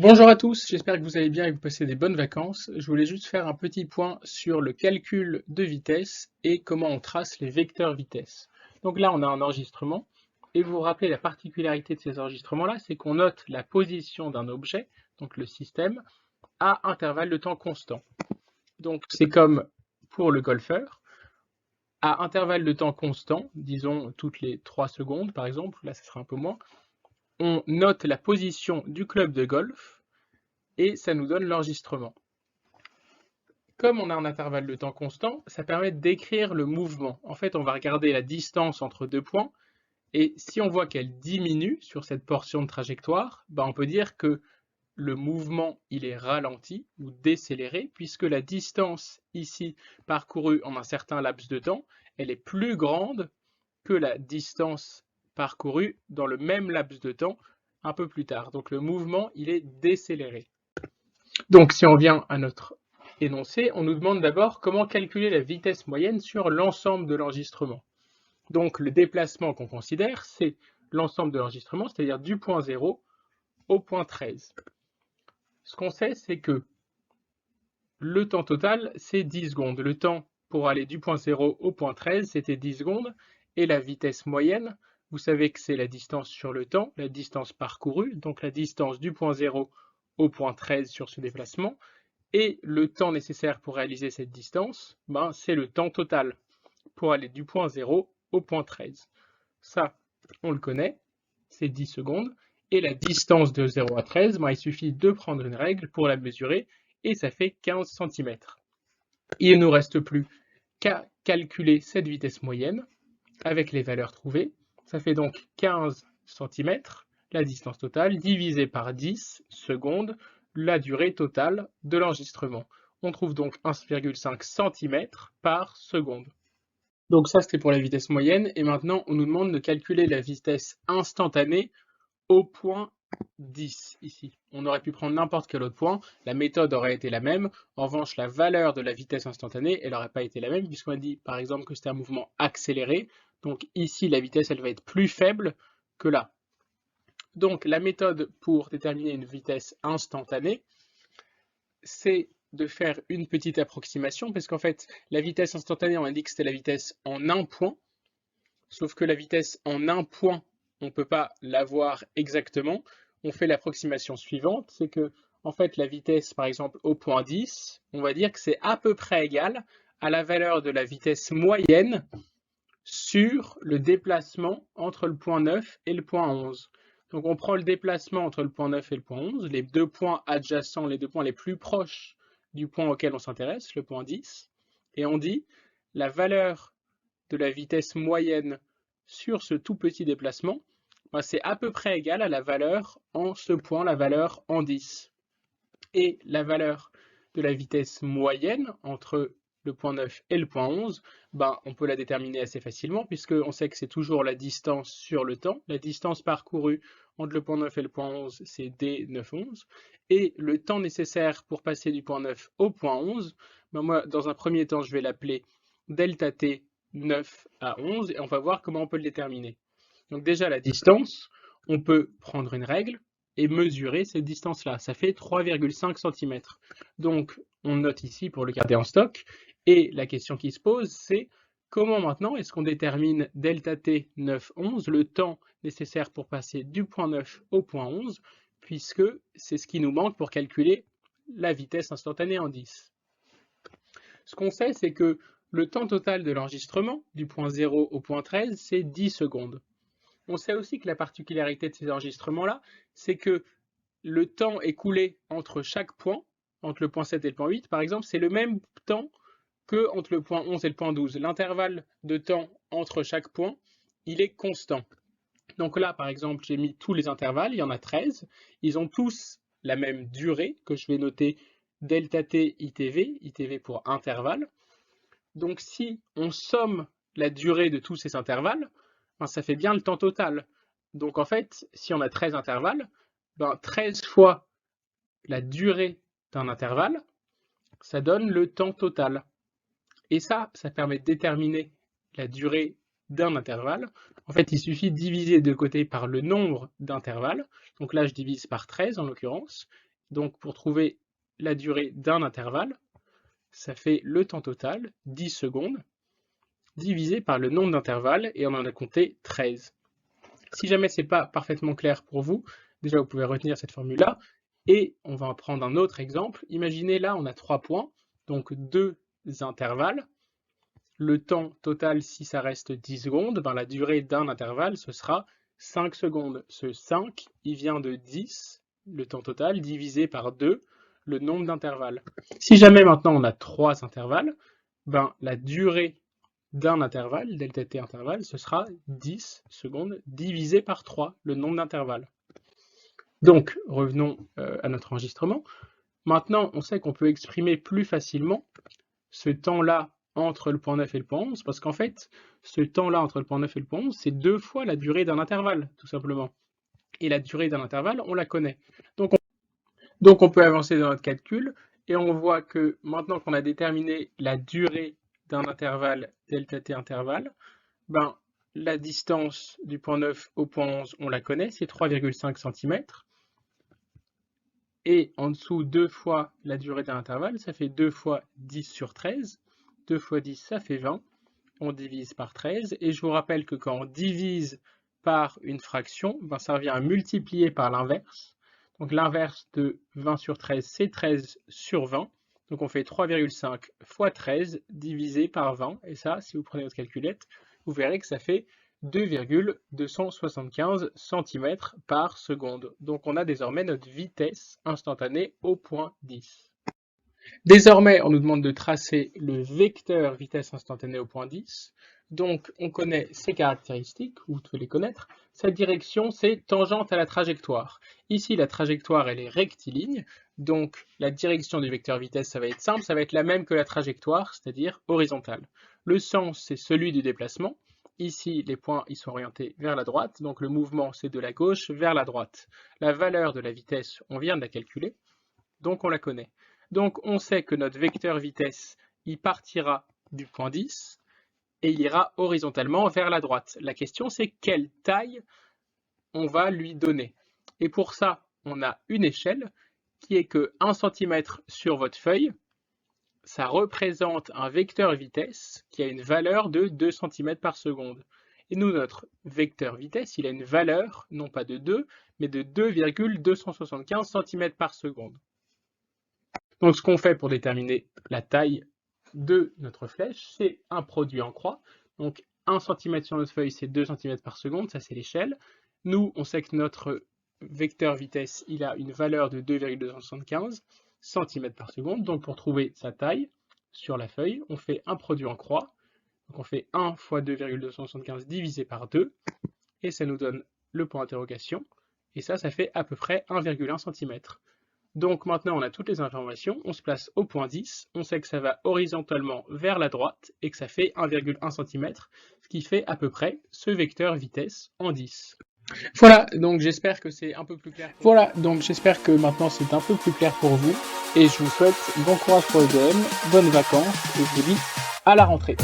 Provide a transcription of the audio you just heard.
Bonjour à tous, j'espère que vous allez bien et que vous passez des bonnes vacances. Je voulais juste faire un petit point sur le calcul de vitesse et comment on trace les vecteurs vitesse. Donc là, on a un enregistrement et vous vous rappelez la particularité de ces enregistrements-là, c'est qu'on note la position d'un objet, donc le système, à intervalle de temps constant. Donc c'est comme pour le golfeur, à intervalle de temps constant, disons toutes les 3 secondes par exemple, là ça sera un peu moins, on note la position du club de golf et ça nous donne l'enregistrement. Comme on a un intervalle de temps constant, ça permet d'écrire le mouvement. En fait, on va regarder la distance entre deux points, et si on voit qu'elle diminue sur cette portion de trajectoire, on peut dire que le mouvement il est ralenti ou décéléré, puisque la distance ici parcourue en un certain laps de temps, elle est plus grande que la distance parcourue dans le même laps de temps un peu plus tard. Donc le mouvement il est décéléré. Donc si on vient à notre énoncé, on nous demande d'abord comment calculer la vitesse moyenne sur l'ensemble de l'enregistrement. Donc le déplacement qu'on considère, c'est l'ensemble de l'enregistrement, c'est-à-dire du point 0 au point 13. Ce qu'on sait, c'est que le temps total, c'est 10 secondes. Le temps pour aller du point 0 au point 13, c'était 10 secondes. Et la vitesse moyenne, vous savez que c'est la distance sur le temps, la distance parcourue, donc la distance du point 0 au point 13 sur ce déplacement. Et le temps nécessaire pour réaliser cette distance, c'est le temps total pour aller du point 0 au point 13. Ça, on le connaît, c'est 10 secondes. Et la distance de 0 à 13, il suffit de prendre une règle pour la mesurer, et ça fait 15 cm. Il ne nous reste plus qu'à calculer cette vitesse moyenne avec les valeurs trouvées. Ça fait donc 15 cm, la distance totale, divisé par 10 secondes, la durée totale de l'enregistrement. On trouve donc 1,5 cm par seconde. Donc ça, c'était pour la vitesse moyenne. Et maintenant, on nous demande de calculer la vitesse instantanée au point 10 ici. On aurait pu prendre n'importe quel autre point, la méthode aurait été la même. En revanche, la valeur de la vitesse instantanée, elle n'aurait pas été la même, puisqu'on a dit par exemple que c'était un mouvement accéléré. Donc ici, la vitesse, elle va être plus faible que là. Donc la méthode pour déterminer une vitesse instantanée, c'est de faire une petite approximation, parce qu'en fait, la vitesse instantanée, on a dit que c'était la vitesse en un point, sauf que la vitesse en un point, on ne peut pas l'avoir exactement. On fait l'approximation suivante, c'est que en fait la vitesse par exemple au point 10, on va dire que c'est à peu près égal à la valeur de la vitesse moyenne sur le déplacement entre le point 9 et le point 11. Donc on prend le déplacement entre le point 9 et le point 11, les deux points adjacents, les deux points les plus proches du point auquel on s'intéresse, le point 10, et on dit la valeur de la vitesse moyenne sur ce tout petit déplacement, c'est à peu près égal à la valeur en ce point, la valeur en 10. Et la valeur de la vitesse moyenne entre le point 9 et le point 11, on peut la déterminer assez facilement, puisqu'on sait que c'est toujours la distance sur le temps. La distance parcourue entre le point 9 et le point 11, c'est D911. Et le temps nécessaire pour passer du point 9 au point 11, moi, dans un premier temps, je vais l'appeler delta T 9 à 11, et on va voir comment on peut le déterminer. Donc déjà, la distance, on peut prendre une règle et mesurer cette distance-là. Ça fait 3,5 cm. Donc, on note ici pour le garder en stock. Et la question qui se pose, c'est comment maintenant est-ce qu'on détermine delta T 9, 11, le temps nécessaire pour passer du point 9 au point 11, puisque c'est ce qui nous manque pour calculer la vitesse instantanée en 10. Ce qu'on sait, c'est que le temps total de l'enregistrement, du point 0 au point 13, c'est 10 secondes. On sait aussi que la particularité de ces enregistrements-là, c'est que le temps écoulé entre chaque point, entre le point 7 et le point 8, par exemple, c'est le même temps que entre le point 11 et le point 12. L'intervalle de temps entre chaque point, il est constant. Donc là, par exemple, j'ai mis tous les intervalles, il y en a 13. Ils ont tous la même durée, que je vais noter delta t ITV, ITV pour intervalle. Donc si on somme la durée de tous ces intervalles, ça fait bien le temps total. Donc en fait, si on a 13 intervalles, 13 fois la durée d'un intervalle, ça donne le temps total. Et ça permet de déterminer la durée d'un intervalle. En fait, il suffit de diviser de côté par le nombre d'intervalles. Donc là, je divise par 13 en l'occurrence. Donc pour trouver la durée d'un intervalle, ça fait le temps total, 10 secondes, divisé par le nombre d'intervalles, et on en a compté 13. Si jamais ce n'est pas parfaitement clair pour vous, déjà vous pouvez retenir cette formule-là, et on va en prendre un autre exemple. Imaginez là, on a 3 points, donc 2 intervalles. Le temps total, si ça reste 10 secondes, ben la durée d'un intervalle, ce sera 5 secondes. Ce 5, il vient de 10, le temps total, divisé par 2, le nombre d'intervalles. Si jamais maintenant on a 3 intervalles, ben la durée d'un intervalle, delta t intervalle, ce sera 10 secondes divisé par 3, le nombre d'intervalles. Donc, revenons à notre enregistrement. Maintenant, on sait qu'on peut exprimer plus facilement ce temps-là entre le point 9 et le point 11, parce qu'en fait, ce temps-là entre le point 9 et le point 11, c'est 2 fois la durée d'un intervalle, tout simplement. Et la durée d'un intervalle, on la connaît. Donc on peut avancer dans notre calcul, et on voit que maintenant qu'on a déterminé la durée d'un intervalle, delta t intervalle, ben, la distance du point 9 au point 11, on la connaît, c'est 3,5 cm. Et en dessous, 2 fois la durée d'un intervalle, ça fait 2 fois 10 sur 13. 2 fois 10, ça fait 20. On divise par 13. Et je vous rappelle que quand on divise par une fraction, ben, ça revient à multiplier par l'inverse. Donc l'inverse de 20 sur 13, c'est 13 sur 20. Donc on fait 3,5 fois 13 divisé par 20. Et ça, si vous prenez votre calculette, vous verrez que ça fait 2,275 cm par seconde. Donc on a désormais notre vitesse instantanée au point 10. Désormais, on nous demande de tracer le vecteur vitesse instantanée au point 10. Donc on connaît ses caractéristiques, vous devez les connaître. Sa direction, c'est tangente à la trajectoire. Ici, la trajectoire, elle est rectiligne. Donc la direction du vecteur vitesse, ça va être simple, ça va être la même que la trajectoire, c'est-à-dire horizontale. Le sens, c'est celui du déplacement. Ici, les points ils sont orientés vers la droite, donc le mouvement c'est de la gauche vers la droite. La valeur de la vitesse, on vient de la calculer, donc on la connaît. Donc on sait que notre vecteur vitesse, il partira du point 10 et il ira horizontalement vers la droite. La question c'est quelle taille on va lui donner. Et pour ça, on a une échelle qui est que 1 cm sur votre feuille, ça représente un vecteur vitesse qui a une valeur de 2 cm par seconde. Et nous, notre vecteur vitesse, il a une valeur, non pas de 2, mais de 2,275 cm par seconde. Donc ce qu'on fait pour déterminer la taille de notre flèche, c'est un produit en croix. Donc 1 cm sur notre feuille, c'est 2 cm par seconde, ça c'est l'échelle. Nous, on sait que notre vecteur vitesse, il a une valeur de 2,275 cm par seconde. Donc pour trouver sa taille sur la feuille, on fait un produit en croix. Donc on fait 1 fois 2,275 divisé par 2. Et ça nous donne le point d'interrogation. Et ça fait à peu près 1,1 cm. Donc maintenant on a toutes les informations. On se place au point 10. On sait que ça va horizontalement vers la droite et que ça fait 1,1 cm. Ce qui fait à peu près ce vecteur vitesse en 10. Voilà, donc j'espère que c'est un peu plus clair. Voilà, donc j'espère que maintenant c'est un peu plus clair pour vous. Et je vous souhaite bon courage pour le DM, bonnes vacances, et je vous dis à la rentrée.